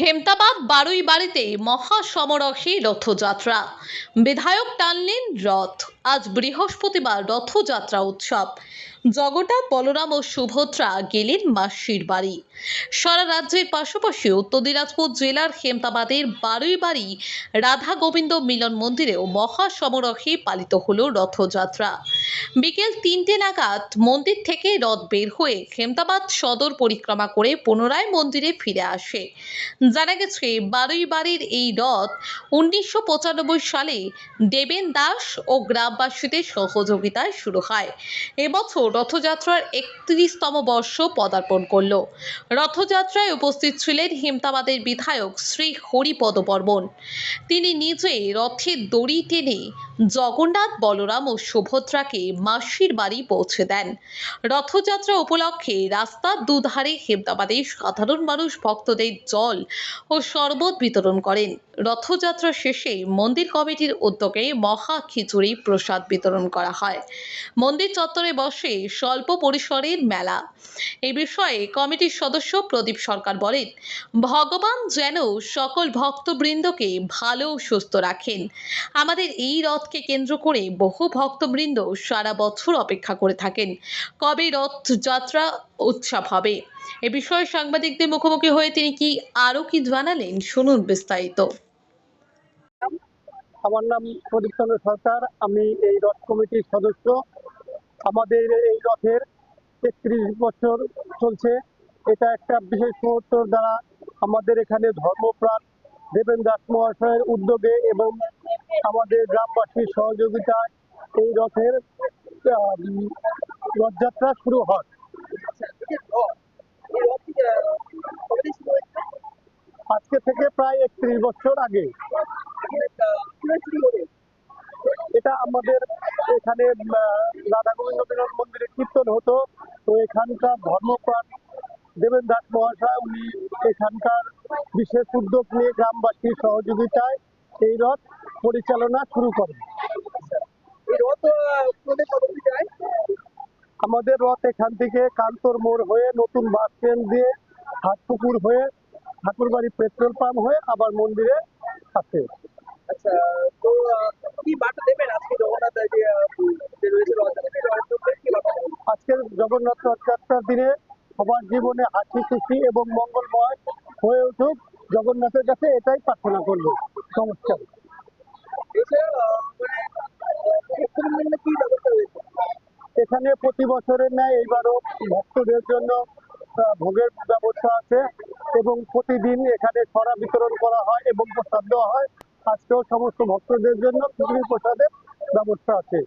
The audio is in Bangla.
হেমতাবাদ বারুইবাড়িতে মহাসমারোহে রথযাত্রা। বিধায়ক টানলেন রথ। আজ বৃহস্পতিবার রথযাত্রা উৎসব। জগন্নাথ, বলরাম ও সুভদ্রা গেলেন মাসির বাড়ি। সারা রাজ্যের পাশাপাশি উত্তর দিনাজপুর জেলার হেমতাবাদের বারুইবাড়ি রাধা গোবিন্দ মিলন মন্দিরেও মহাসমারোহে পালিত হলো রথযাত্রা। বিকেল 3টে নাগাদ মন্দির থেকে রথ বের হয়ে হেমতাবাদ সদর পরিক্রমা করে পুনরায় মন্দিরে ফিরে আসে। জানা গেছে, বারুইবাড়ির এই রথ 1995 সালে দেবেন দাস ও গ্রামবাসীদের সহযোগিতায় শুরু হয়। এবছর রথযাত্রার 31তম বর্ষ পদার্পণ করল। রথযাত্রায় উপস্থিত ছিলেন হেমতাবাদের বিধায়ক শ্রী হরিপদ বর্মন। তিনি নিজে রথের দড়ি টেনে জগন্নাথ, বলরাম ও সুভদ্রাকে মাসির বাড়ি পৌঁছে দেন। রথযাত্রা উপলক্ষে রাস্তার দুধারে হেমতাবাদের সাধারণ মানুষ ভক্তদের জল ও শরবত বিতরণ করেন। রথযাত্রা শেষে মন্দির কমিটির উদ্যোগে মহা খিচুড়ি প্রসাদ বিতরণ করা হয়। মন্দির চত্বরে বসে স্বল্প পরিসরের মেলা। এই বিষয়ে কমিটির সদস্য প্রদীপ সরকার বলেন, ভগবান যেন সকল ভক্তবৃন্দকে ভালো ও সুস্থ রাখেন। আমাদের এই রথকে কেন্দ্র করে বহু ভক্তবৃন্দ সারা বছর অপেক্ষা করে থাকেন কবে রথযাত্রা উৎসব হবে। এ বিষয়ে সাংবাদিকদের মুখোমুখি হয়ে তিনি আরো কি জানালেন, শুনুন বিস্তারিত। আমার নাম প্রদীপ চন্দ্র সরকার। আমি এই রথ কমিটির সদস্য। আমাদের এই রথের ৩১ বছর চলছে। এটা একটা বিশেষ মুহূর্ত দ্বারা আমাদের এখানে ধর্মপ্রাণ দেবেন দাস মহাশয়ের উদ্যোগে এবং আমাদের গ্রামবাসীর সহযোগিতায় এই রথের রথযাত্রা শুরু হয়। আজকে থেকে প্রায় 31 বছর আগে। এটা আমাদের এখানে রাধা গোবিন্দ মিলন মন্দিরে কীর্তন হতো। তো এখানকার ধর্মপ্রাণ দেবেন দাস মহাশয় উনি এখানকার বিশেষ উদ্যোগ নিয়ে গ্রামবাসীর সহযোগিতায় এই রথ পরিচালনা শুরু করেন। আমাদের রথ এখান থেকে কান্তর মোড় হয়ে নতুন বাস স্ট্যান্ড দিয়ে হাটপুকুর হয়ে ঠাকুরবাড়ি পেট্রোল পাম্প হয়ে আবার মন্দিরে আসে। আচ্ছা, তো কি বার্তা দেবেন আজকে জগন্নাথ আজকের জগন্নাথ রথযাত্রার দিনে সবার জীবনে হাসি খুশি এবং মঙ্গলময় হয়ে উঠুক, জগন্নাথের কাছে এটাই প্রার্থনা করবো। নমস্কার। এখানে প্রতি বছরের ন্যায় এইবারও ভক্তদের জন্য ভোগের ব্যবস্থা আছে এবং প্রতিদিন এখানে ছড়া বিতরণ করা হয় এবং প্রসাদ দেওয়া হয়। আজকেও সমস্ত ভক্তদের জন্য খিচুড়ি প্রসাদের ব্যবস্থা আছে।